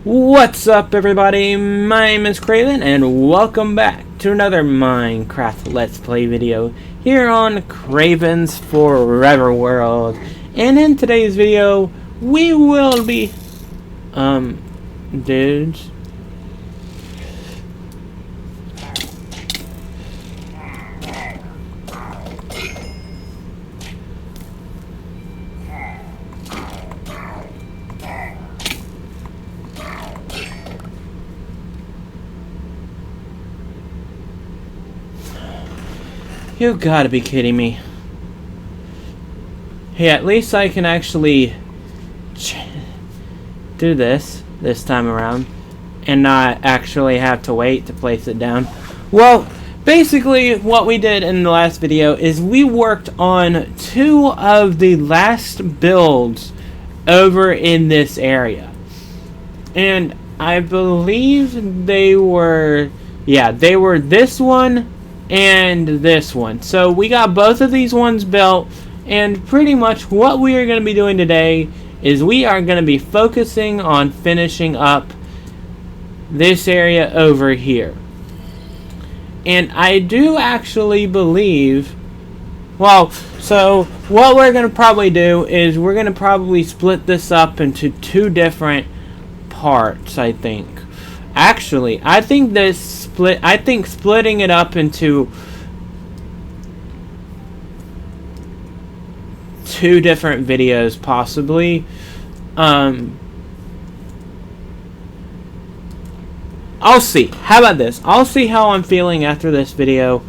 What's up, everybody? My name is Craven, and welcome back to another Minecraft Let's Play video here on Craven's Forever World. And in today's video, we will be, dudes. You gotta be kidding me. Hey, at least I can actually do this time around and not actually have to wait to place it down. Well, basically what we did in the last video is we worked on two of the last builds over in this area. And I believe they were this one and this one. So we got both of these ones built, and pretty much what we are going to be doing today is we are going to be focusing on finishing up this area over here. And I do actually believe, well, so what we're going to probably do is we're going to probably split this up into two different parts, I think. Actually, I think splitting it up into two different videos, possibly. I'll see. How about this? I'll see how I'm feeling after this video,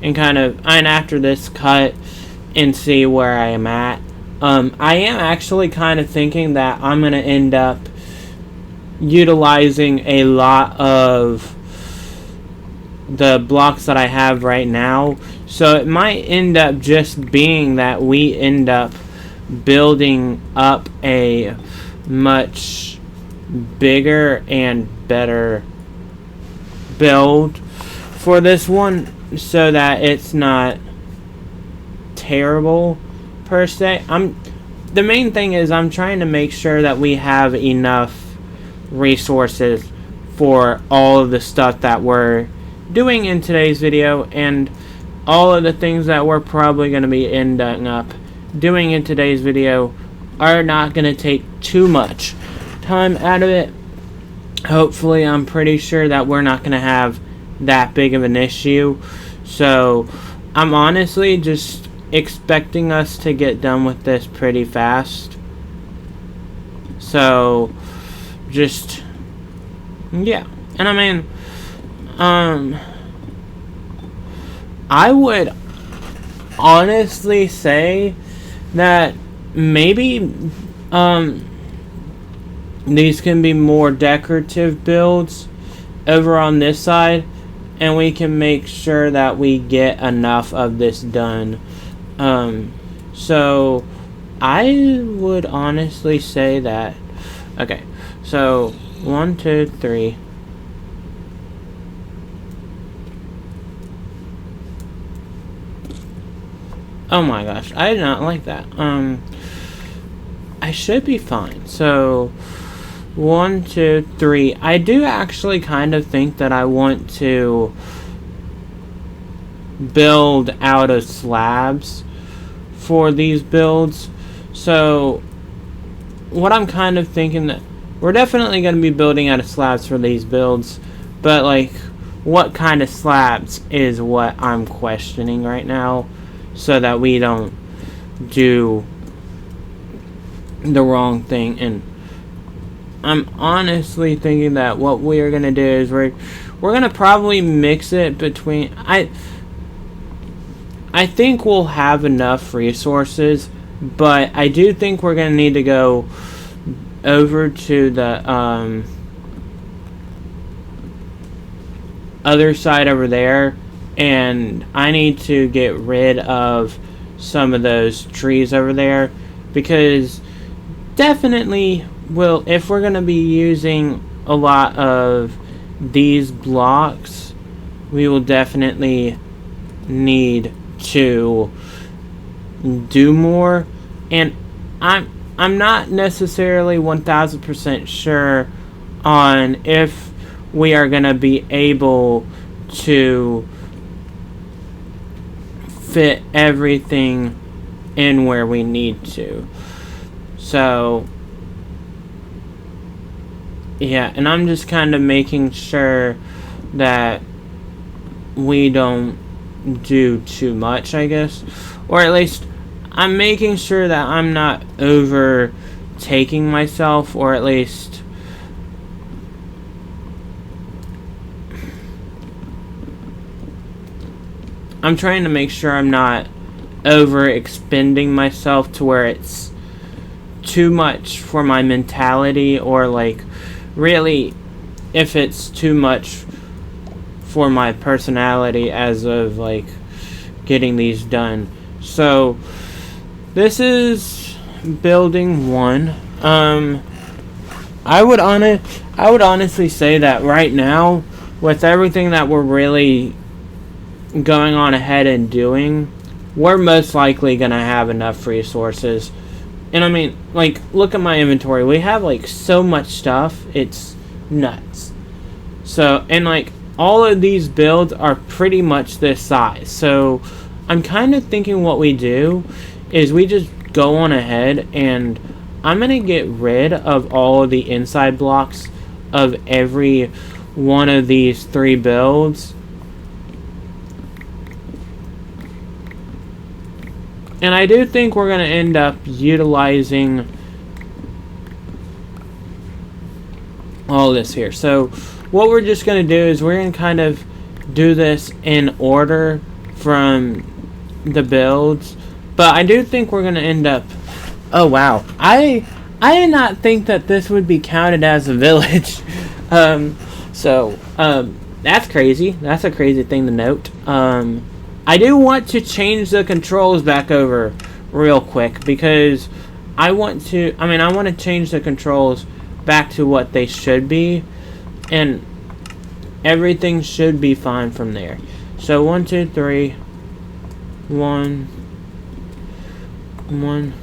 and after this cut, and see where I am at. I am actually kind of thinking that I'm gonna end up utilizing a lot of the blocks that I have right now, so it might end up just being that we end up building up a much bigger and better build for this one, so that it's not terrible per se. The main thing is I'm trying to make sure that we have enough resources for all of the stuff that we're doing in today's video, and all of the things that we're probably going to be ending up doing in today's video are not going to take too much time out of it. Hopefully, I'm pretty sure that we're not going to have that big of an issue, so I'm honestly just expecting us to get done with this pretty fast. So just, yeah. And I mean, I would honestly say that maybe these can be more decorative builds over on this side, and we can make sure that we get enough of this done. So I would honestly say that, okay, so 1, 2, 3. Oh my gosh, I did not like that. I should be fine. So 1, 2, 3. I do actually kind of think that I want to build out of slabs for these builds. So what I'm kind of thinking that we're definitely going to be building out of slabs for these builds, but like what kind of slabs is what I'm questioning right now, so that we don't do the wrong thing. And I'm honestly thinking that what we are going to do is we're going to probably mix it between, I think we'll have enough resources, but I do think we're going to need to go over to the other side over there, and I need to get rid of some of those trees over there, because definitely if we're going to be using a lot of these blocks, we will definitely need to do more. And I'm not necessarily 1000% sure on if we are going to be able to fit everything in where we need to. So yeah, and I'm just kind of making sure that we don't do too much, I guess. Or at least I'm making sure that I'm not overtaking myself, or at least I'm trying to make sure I'm not overexpending myself to where it's too much for my mentality, or like really if it's too much for my personality as of like getting these done. So this is building 1. I would honestly say that right now, with everything that we're really going on ahead and doing, we're most likely gonna have enough resources. And I mean, like, look at my inventory. We have like so much stuff, it's nuts. So, and like all of these builds are pretty much this size. So I'm kind of thinking what we do is we just go on ahead, and I'm gonna get rid of all of the inside blocks of every one of these 3 builds. And I do think we're going to end up utilizing all this here. So what we're just going to do is we're going to kind of do this in order from the builds. But I do think we're going to end up... Oh, wow. I did not think that this would be counted as a village. That's crazy. That's a crazy thing to note. I do want to change the controls back over real quick, because I want to change the controls back to what they should be, and everything should be fine from there. So 1, 2, 3, 1, 1,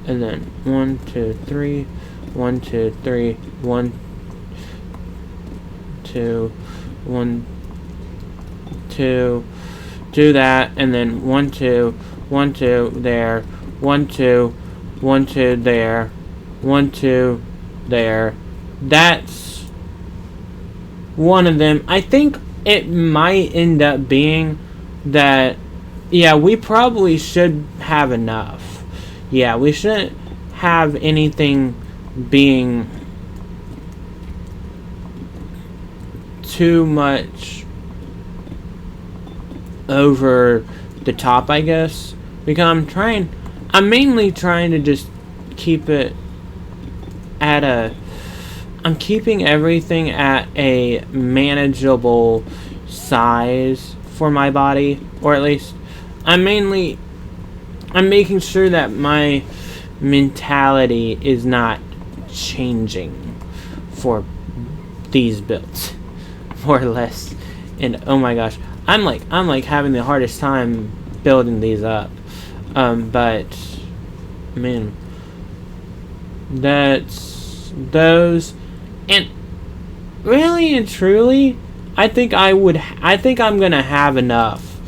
and then 1, 2, 3, 1, 2, 3, 1, 2, 1, 2, do that, and then 1, 2, 1, 2 there, 1, 2, 1, 2 there, 1, 2 there. That's one of them. I think it might end up being that, yeah, we probably should have enough. Yeah, we shouldn't have anything being too much over the top, I guess, because I'm mainly trying to just keep it at I'm keeping everything at a manageable size for my body, or at least I'm making sure that my mentality is not changing for these builds, more or less. And oh my gosh, I'm like having the hardest time building these up. But man, that's those. And really and truly, I think I'm gonna have enough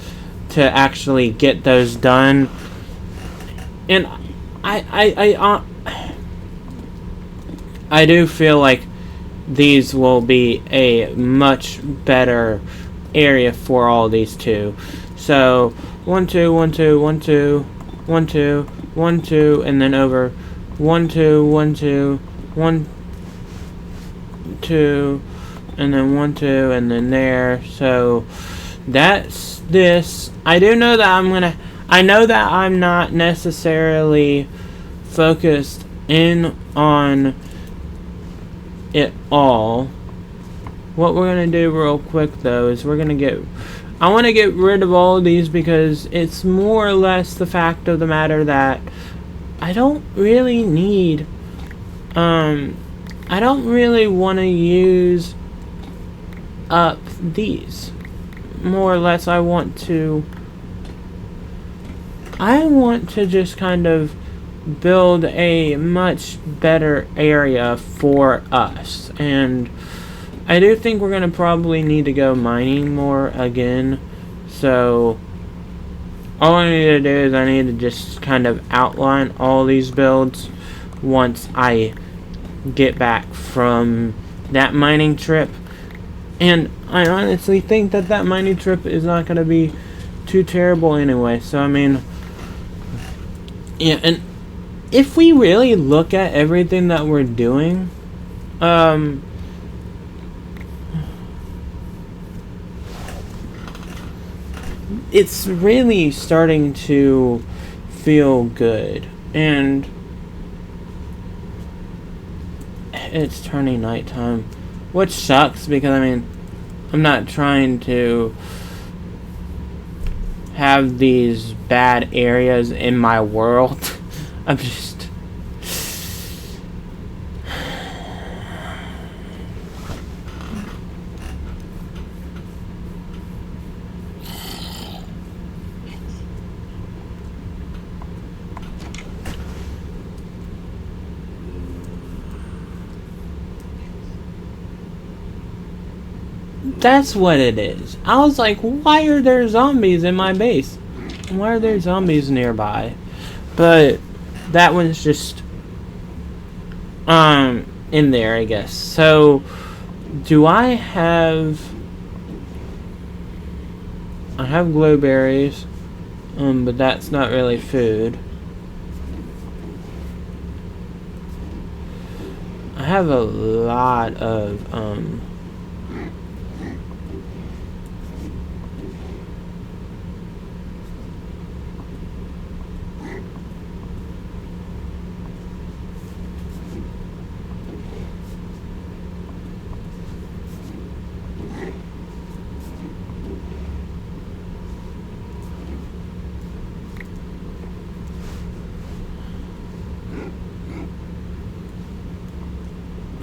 to actually get those done. And I do feel like these will be a much better area for all these 2. So 1, 2, 1, 2, 1, 2, 1, 2, 1, 2, and then over 1, 2, 1, 2, 1, 2, and then 1, 2, and then there. So that's this. I know that I'm not necessarily focused in on it all. What we're gonna do real quick though is I want to get rid of all of these, because it's more or less the fact of the matter that I don't really need I don't really want to use up these. More or less I want to just kind of build a much better area for us. And I do think we're going to probably need to go mining more again. So all I need to do is I need to just kind of outline all these builds once I get back from that mining trip. And I honestly think that that mining trip is not going to be too terrible anyway. So I mean, yeah, and if we really look at everything that we're doing, it's really starting to feel good. And it's turning nighttime, which sucks because I mean, I'm not trying to have these bad areas in my world. I'm just that's what it is. I was like, why are there zombies in my base? Why are there zombies nearby? But that one's just in there, I guess. So do I have glowberries, but that's not really food. I have a lot of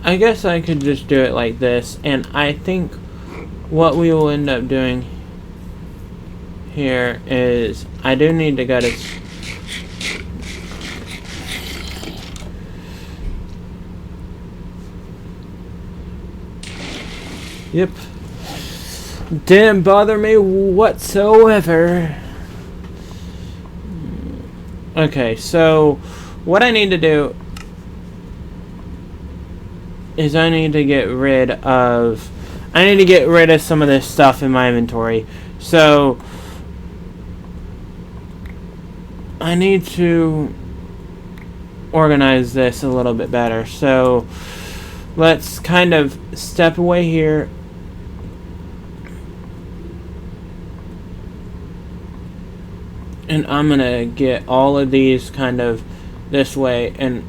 I guess I could just do it like this, and I think what we will end up doing here is I do need to go to yep, didn't bother me whatsoever. Okay, so what I need to do is I need to get rid of some of this stuff in my inventory. So I need to organize this a little bit better. So let's kind of step away here. And I'm gonna get all of these kind of this way, and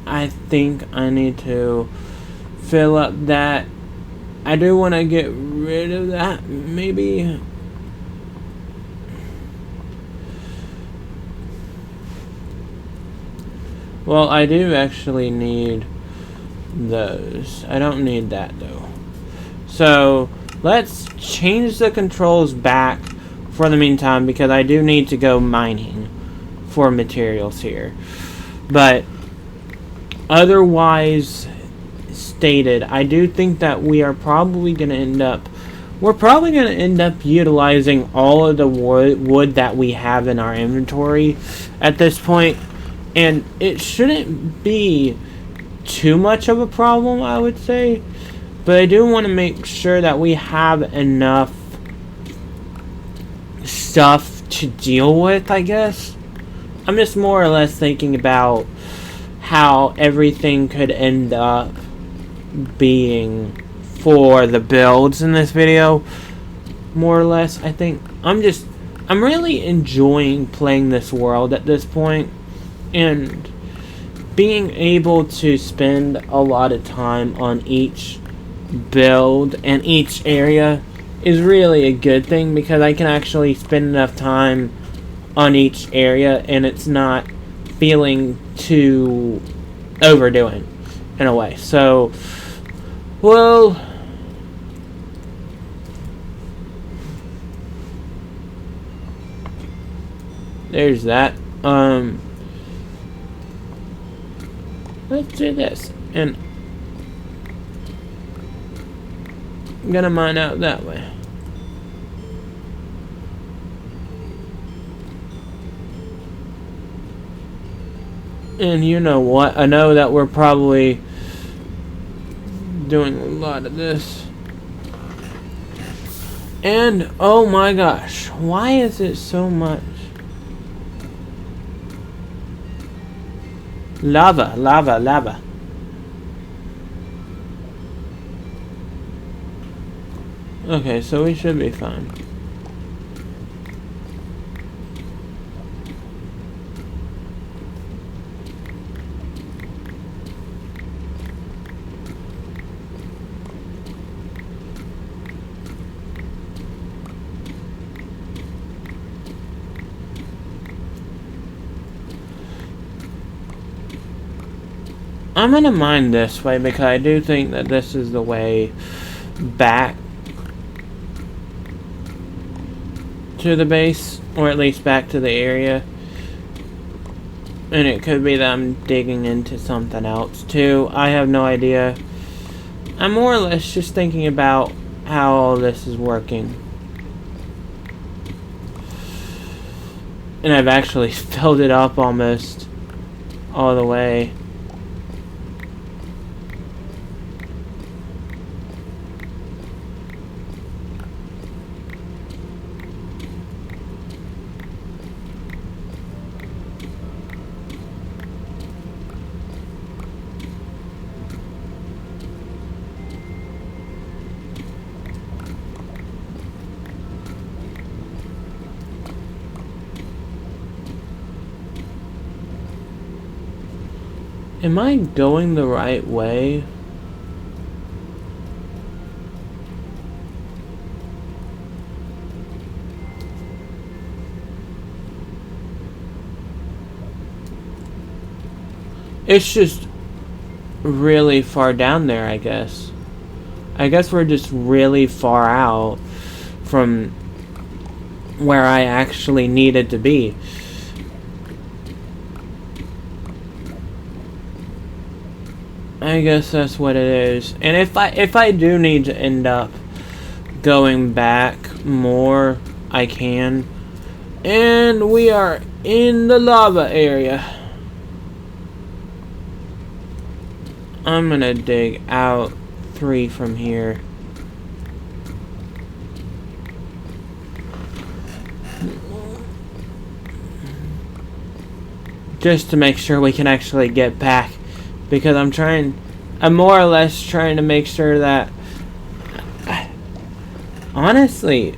I think I need to fill up that. I do want to get rid of that, maybe. Well, I do actually need those. I don't need that though. So let's change the controls back for the meantime, because I do need to go mining for materials here. But otherwise stated, I do think that we are probably going to end up utilizing all of the wood that we have in our inventory at this point, and it shouldn't be too much of a problem, I would say. But I do want to make sure that we have enough stuff to deal with, I guess. I'm just more or less thinking about how everything could end up being for the builds in this video, more or less. I think I'm really enjoying playing this world at this point, and being able to spend a lot of time on each build and each area is really a good thing, because I can actually spend enough time on each area and it's not feeling too overdoing in a way. So, well, there's that. Let's do this, and I'm gonna mine out that way. And you know what? I know that we're probably doing a lot of this. And, oh my gosh, why is it so much? Lava, lava, lava. Okay, so we should be fine. I'm gonna mine this way because I do think that this is the way back to the base, or at least back to the area. And it could be that I'm digging into something else too. I have no idea. I'm more or less just thinking about how all this is working. And I've actually filled it up almost all the way. Am I going the right way? It's just really far down there, I guess. I guess we're just really far out from where I actually needed to be. I guess that's what it is. And if I do need to end up going back more, I can. And we are in the lava area. I'm gonna dig out 3 from here. Just to make sure we can actually get back. Because I'm more or less trying to make sure that, honestly,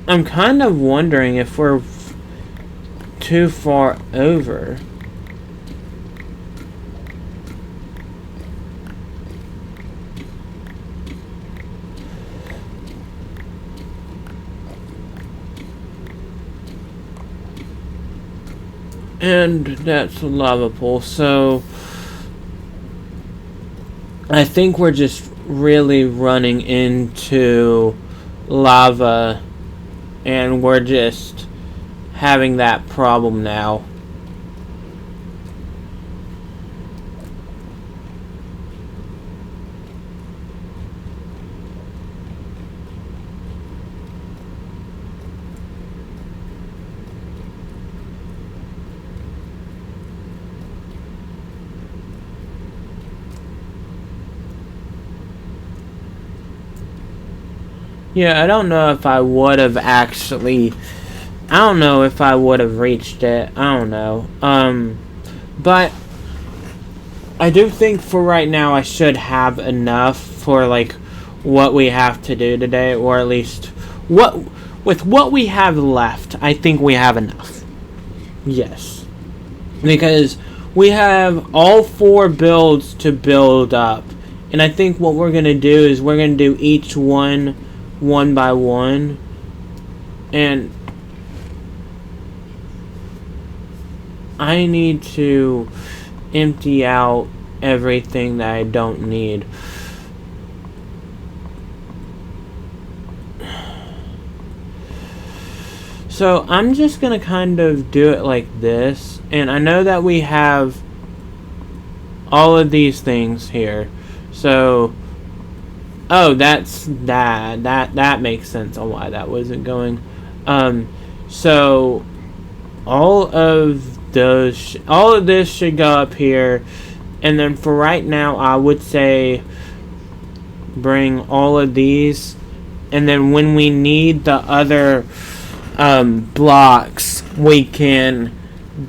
I'm kind of wondering if we're too far over. And that's a lava pool, so I think we're just really running into lava, and we're just having that problem now. Yeah, I don't know if I would have actually... I don't know if I would have reached it. I don't know. But I do think for right now I should have enough for, like, what we have to do today. Or at least, with what we have left, I think we have enough. Yes. Because we have all 4 builds to build up. And I think what we're going to do is we're going to do each one by one, and I need to empty out everything that I don't need. So I'm just gonna kind of do it like this, and I know that we have all of these things here. So, oh, that's that makes sense on why that wasn't going. So all of this should go up here, and then for right now, I would say bring all of these, and then when we need the other blocks, we can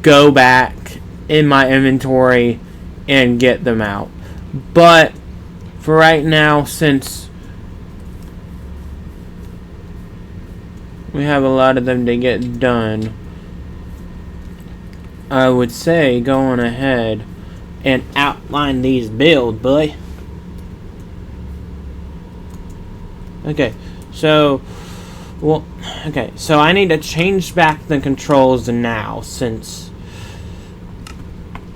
go back in my inventory and get them out. But for right now, since we have a lot of them to get done, I would say go on ahead and outline these builds, boy. Okay, so I need to change back the controls now, since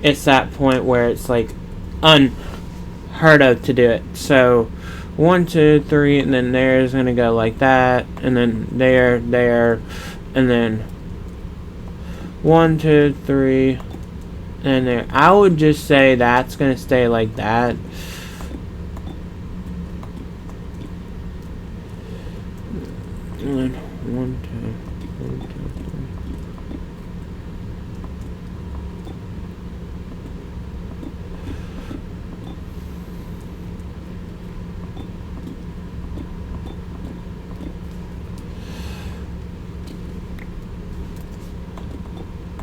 it's that point where it's like unheard of to do it. So 1, 2, 3, and then there's gonna go like that, and then there, and then 1, 2, 3, and there. I would just say that's gonna stay like that. And 1, 2, 1, 2, 3.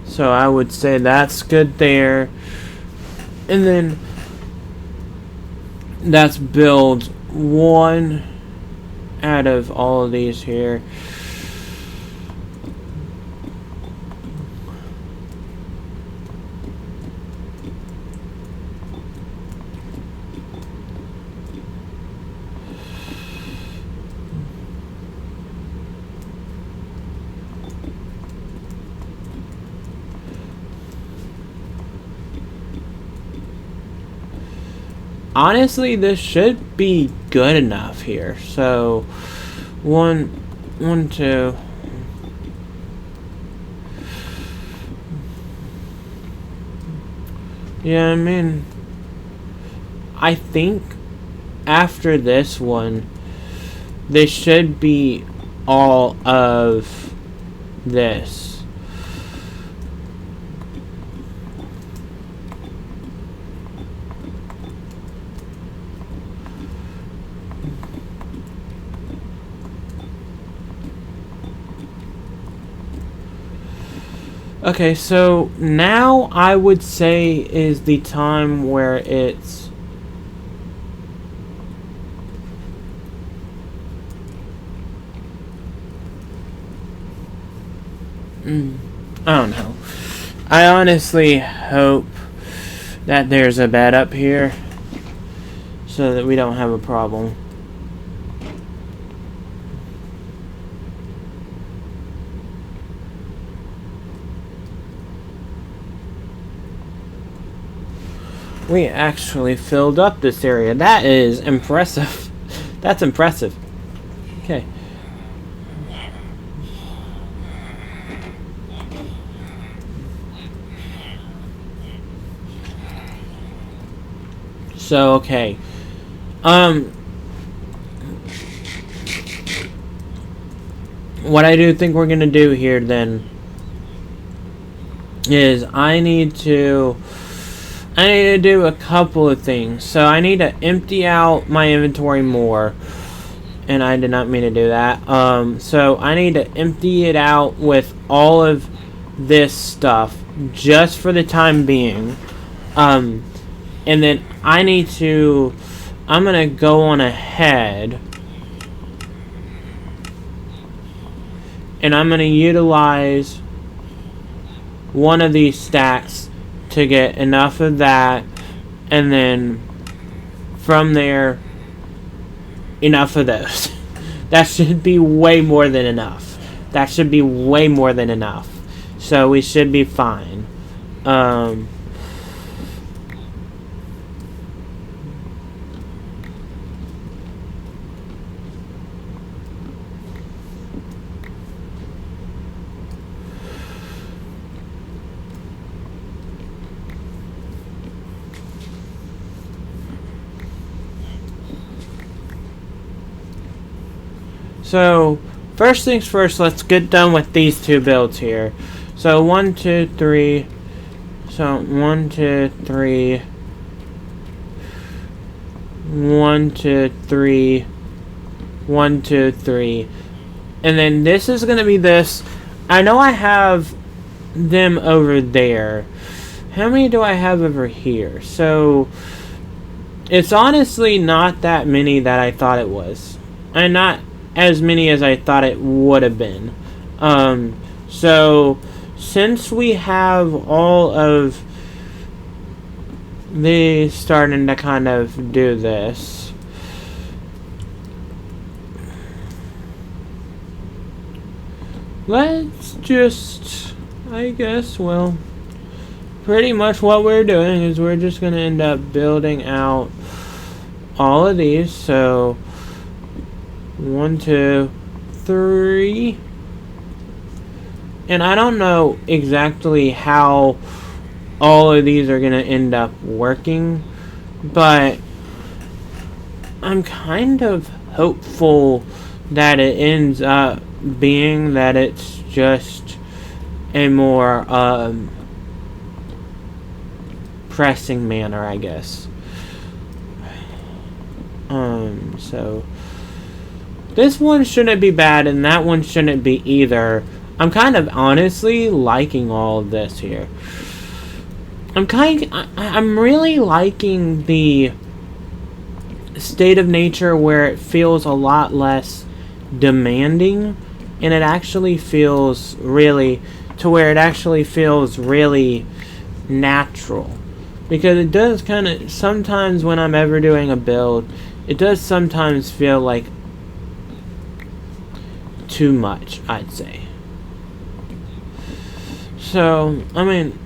So I would say that's good there. And then that's build 1 out of all of these here. Honestly, this should be good enough here. So 1, 2. Yeah, I mean, I think after this one, this should be all of this. Okay, so now I would say is the time where it's I don't know. I honestly hope that there's a bed up here so that we don't have a problem. We actually filled up this area. That is impressive. That's impressive. Okay. So, okay. What I do think we're gonna do here then is I need to do a couple of things. So I need to empty out my inventory more, and I did not mean to do that. So I need to empty it out with all of this stuff just for the time being. And then I'm gonna go on ahead and I'm gonna utilize one of these stacks to get enough of that, and then from there enough of those. That should be way more than enough. That should be way more than enough. So we should be fine. So, first things first, let's get done with these two builds here. So, 1, 2, 3. So, 1, 2, 3. 1, 2, 3. 1, 2, 3. And then this is going to be this. I know I have them over there. How many do I have over here? So, it's honestly not that many that I thought it was. And not as many as I thought it would have been. So, since we have all of these starting to kind of do this, let's just, I guess, well, pretty much what we're doing is we're just going to end up building out all of these. So, 1, 2, 3. And I don't know exactly how all of these are going to end up working, but I'm kind of hopeful that it ends up being that it's just a more pressing manner, I guess. So this one shouldn't be bad, and that one shouldn't be either. I'm kind of honestly liking all of this here. I'm really liking the state of nature where it feels a lot less demanding, and it actually feels really to where it actually feels really natural. Because it does kind of, sometimes when I'm ever doing a build, it does sometimes feel like too much, I'd say. So, I mean,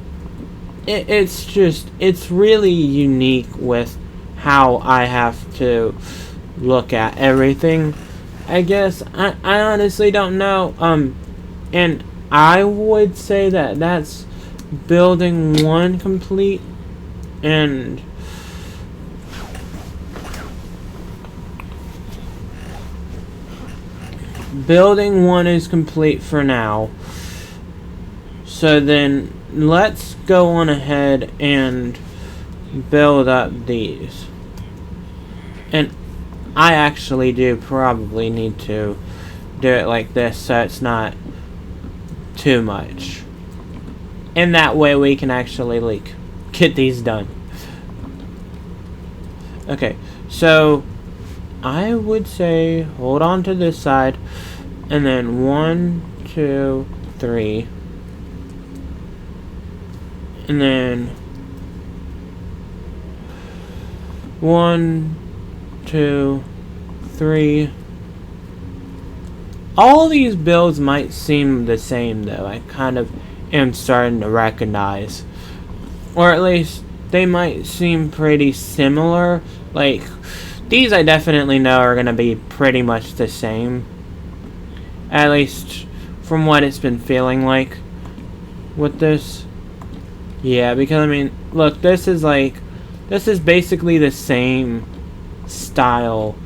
it's really unique with how I have to look at everything. I guess, I honestly don't know. And I would say that that's building 1 complete, and building 1 is complete for now. So then let's go on ahead and build up these. And I actually do probably need to do it like this so it's not too much. And that way we can actually get these done. Okay, so I would say hold on to this side, and then 1, 2, 3, and then 1, 2, 3. All these builds might seem the same though. I kind of am starting to recognize, or at least they might seem pretty similar. Like, these I definitely know are going to be pretty much the same. At least from what it's been feeling like with this. Yeah, because I mean, look, this is basically the same style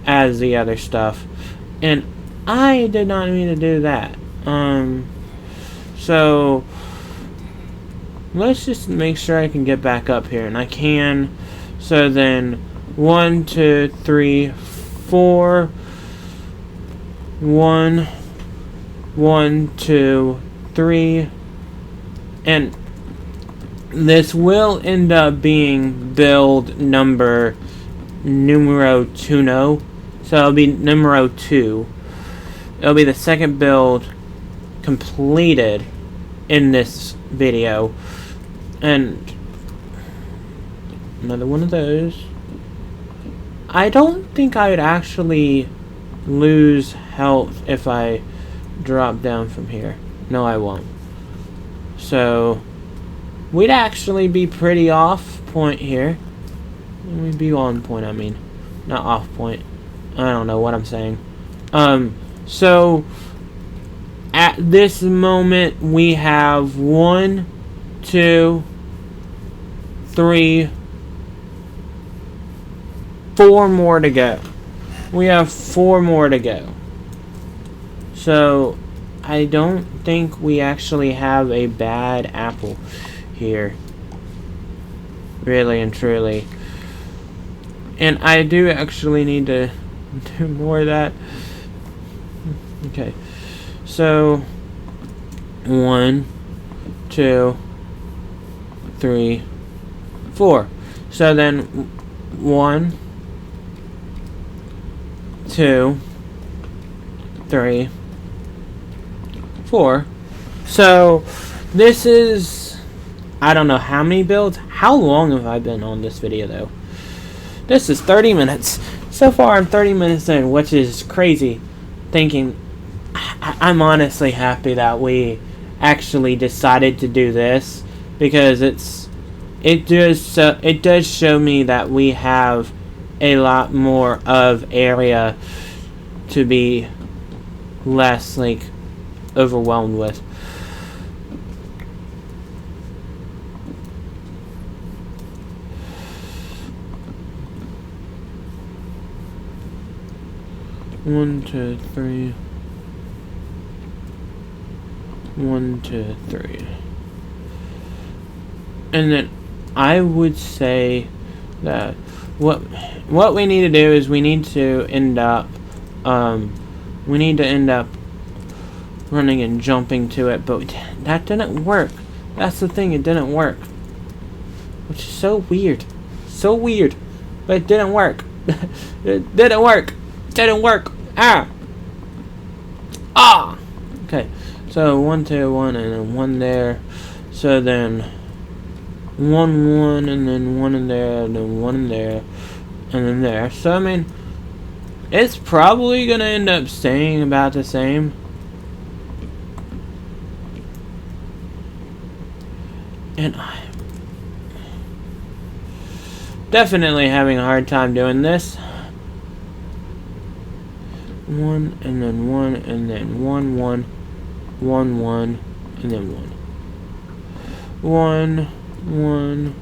as the other stuff. And I did not mean to do that. So let's just make sure I can get back up here, and I can. So then 1, 2, 3, 4. 1, 1, 2, 3. And this will end up being build numero 2. So it'll be numero 2. It'll be the second build completed in this video. And another one of those. I don't think I would actually lose health if I drop down from here. No, I won't. So we'd actually be pretty off point here. We'd be on point, I mean. Not off point. I don't know what I'm saying. So at this moment we have 1, 2, 3, 4 more to go. We have 4 more to go. So I don't think we actually have a bad apple here, really and truly. And I do actually need to do more of that. Okay, so 1, 2, 3, 4. So then 1, 2, 3, 4. So this is, I don't know how many builds. How long have I been on this video though? This is 30 minutes. So far I'm 30 minutes in, which is crazy. Thinking, I'm honestly happy that we actually decided to do this, because it does show me that we have a lot more of area to be less like overwhelmed with. One, two, three. 1, 2, 3. And then I would say that what we need to do is we need to end up running and jumping to it, but that didn't work. That's the thing, it didn't work, which is so weird, but it didn't work. It didn't work. Okay, so 1, 2, 1, and then 1 there. So then 1, 1, and then 1 in there, and then 1 in there, and then there. So I mean, it's probably gonna end up staying about the same. And I'm definitely having a hard time doing this. 1, and then 1, and then 1, 1, 1, 1, and then 1. 1, 1,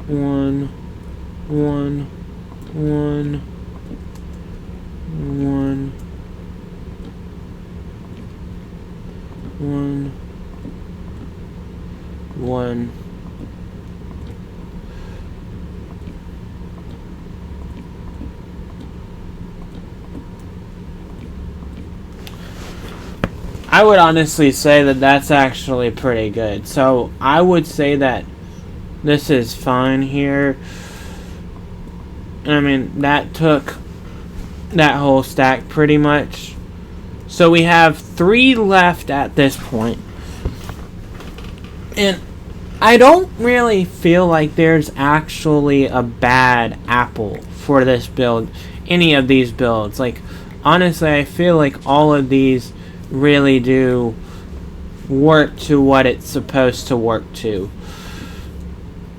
1, 1, 1, 1, 1, 1. I would honestly say that that's actually pretty good. So I would say that this is fine here. I mean, that took that whole stack pretty much. So we have 3 left at this point. And I don't really feel like there's actually a bad apple for this build. Any of these builds. Like, honestly, I feel like all of these really do work to what it's supposed to work to.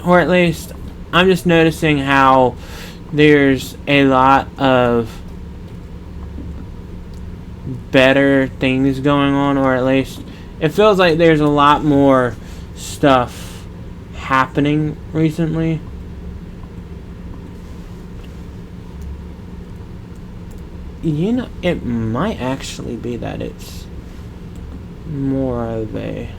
Or at least, I'm just noticing how there's a lot of better things going on, or at least it feels like there's a lot more stuff happening recently. You know, it might actually be that it's more of a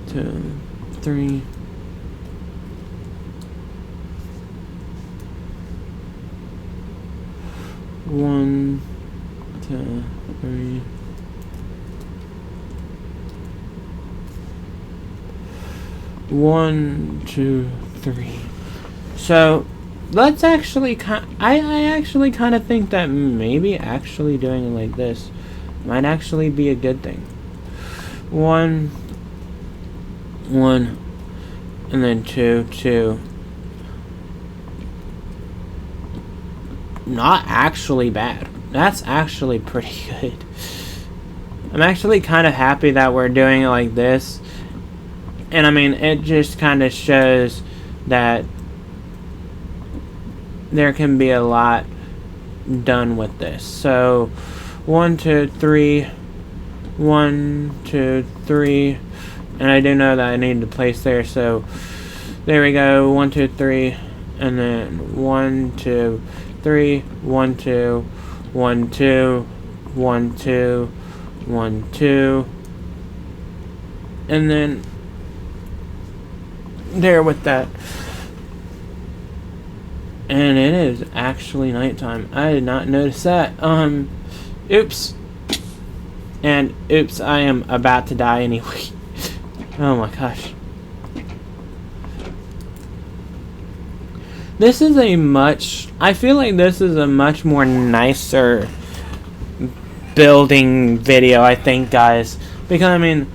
two, 3. One, 2, 3. 1, 2, 3. So let's actually I actually kind of think that maybe actually doing it like this might actually be a good thing. 1, 1, and then 2, 2. Not actually bad. That's actually pretty good. I'm actually kind of happy that we're doing it like this. And I mean, it just kind of shows that there can be a lot done with this. So 1, 2, 3. 1, 2, 3. And I do know that I need to place there, so There we go. 1, 2, 3, and then 1, 2, 3, 1, 2, 1, 2, 1, 2, 1, 2, and then there with that. And it is actually nighttime. I did not notice that. Oops. And oops, I am about to die anyway. Oh my gosh. This is I feel like this is a much more nicer building video, I think, guys. Because, I mean,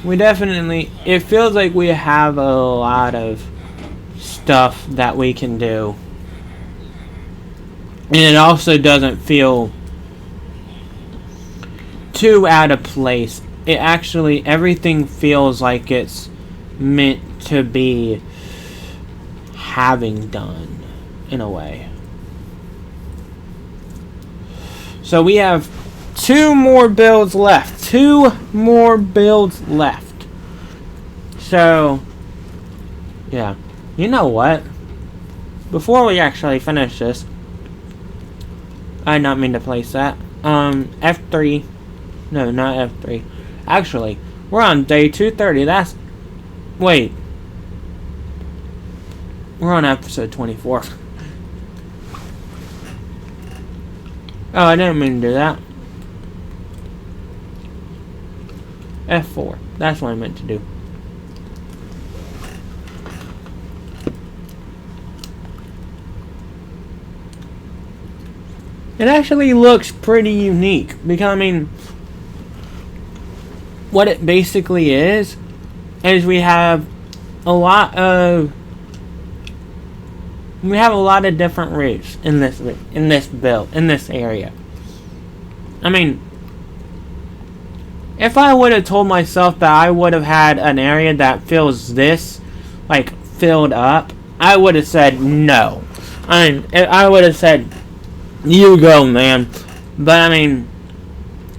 it feels like we have a lot of stuff that we can do. And it also doesn't feel too out of place. It actually, everything feels like it's meant to be having done, in a way. So we have 2 more builds left. 2 more builds left. So, yeah. You know what? Before we actually finish this, I did not mean to place that. F3. No, not F3. Actually, we're on day 230. Wait. We're on episode 24. Oh, I didn't mean to do that. F4. That's what I meant to do. It actually looks pretty unique. Because, I mean, what it basically is we have a lot of different roofs in this build, in this area. I mean, if I would have told myself that I would have had an area that feels this, like, filled up, I would have said no. I would have said, you go, man. But, I mean,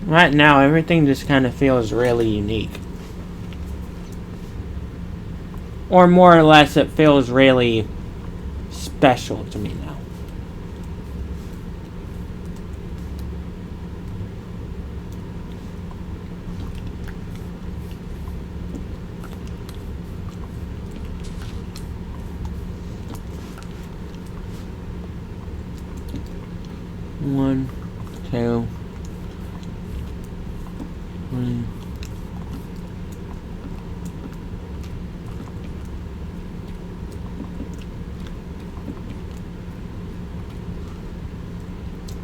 right now, everything just kind of feels really unique. Or more or less, it feels really special to me now. One, two, three.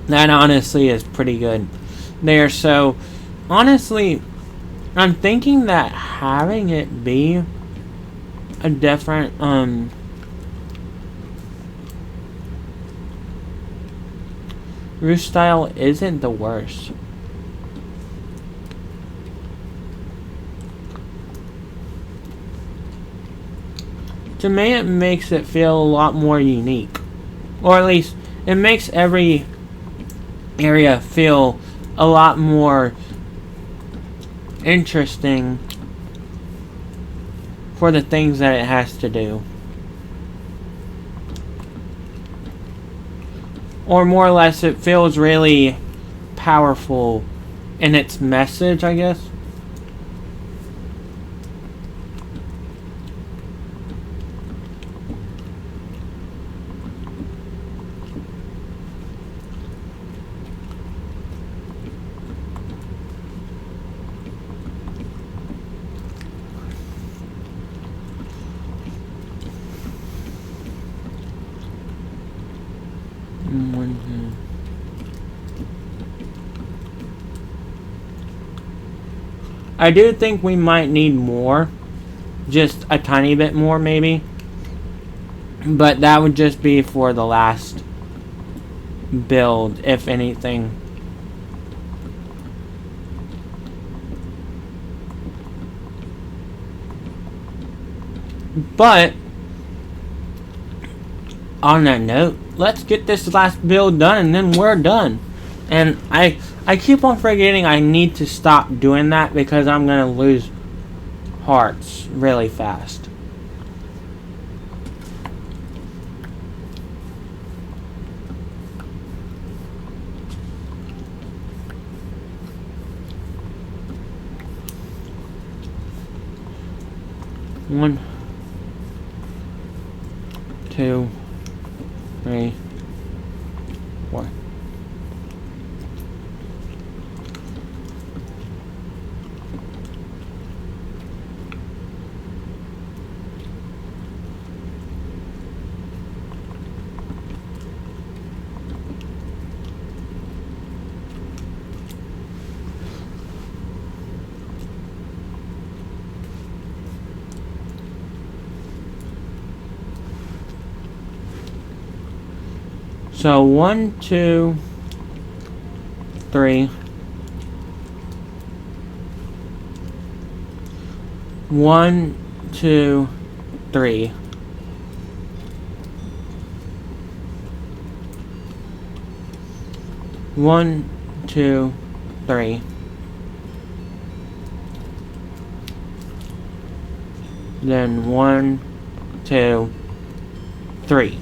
That honestly is pretty good there. So, honestly, I'm thinking that having it be a different, roof style isn't the worst. To me, it makes it feel a lot more unique. Or at least, it makes every area feel a lot more interesting for the things that it has to do. Or more or less, it feels really powerful in its message, I guess. I do think we might need more. Just a tiny bit more, maybe. But that would just be for the last build, if anything. But on that note, let's get this last build done and then we're done. And I keep on forgetting I need to stop doing that because I'm going to lose hearts really fast. 1, 2, 3, 4. So 1, 2, 3. 1, 2, 3. 1, 2, 3. Then 1, 2, 3.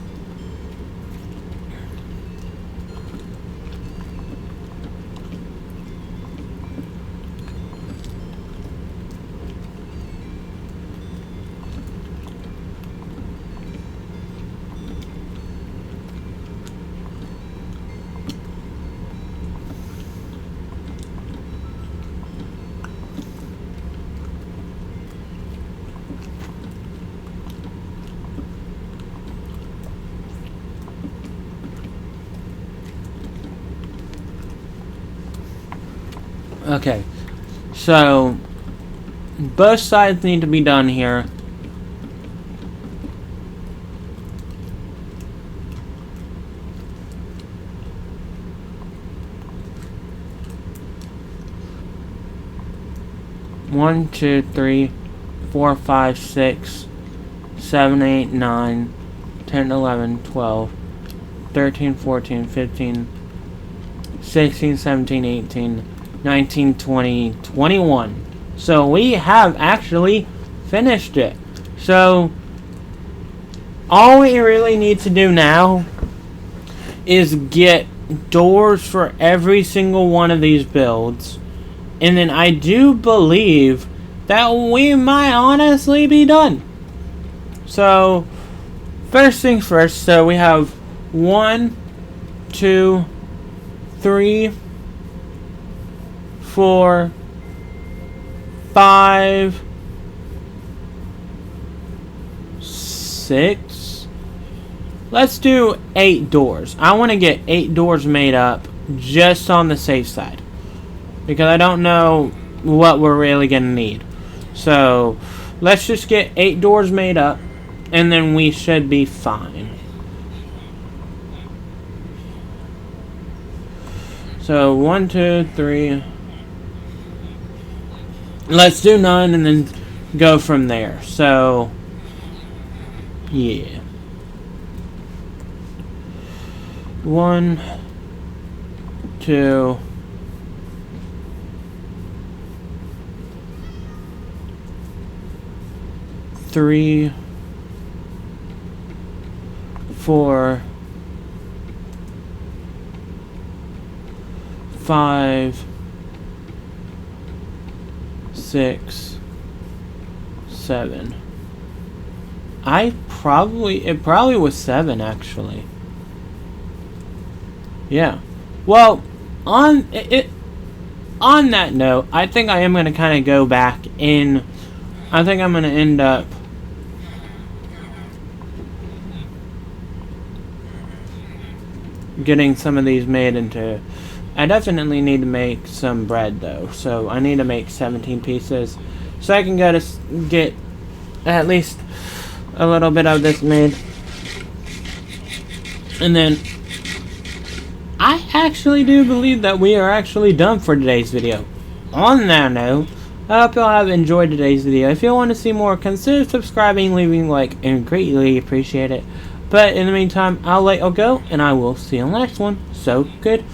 Okay, so both sides need to be done here. One, 2, 3, 4, 5, 6, 7, 8, 9, 10, 11, 12, 13, 14, 15, 16, 17, 18, 19, 20, 21. So we have actually finished it. So all we really need to do now is get doors for every single one of these builds. And then I do believe that we might honestly be done. So first things first, so we have 1, 2, 3, 4, 5, 6. Let's do 8 doors. I want to get 8 doors made up just on the safe side, because I don't know what we're really going to need. So let's just get 8 doors made up, and then we should be fine. So 1, 2, 3. Let's do 9 and then go from there. So yeah. 1, 2, 3, 4, 5, 6, 7. It probably was 7 actually. Yeah. Well, on that note, I think I am going to kind of go back in. I think I'm going to end up getting some of these made into. I definitely need to make some bread though, so I need to make 17 pieces so I can get at least a little bit of this made. And then I actually do believe that we are actually done for today's video. On that note, I hope y'all have enjoyed today's video. If you want to see more, consider subscribing, leaving a like, and greatly appreciate it. But in the meantime, I'll let y'all go, and I will see you on the next one. So, goodbye!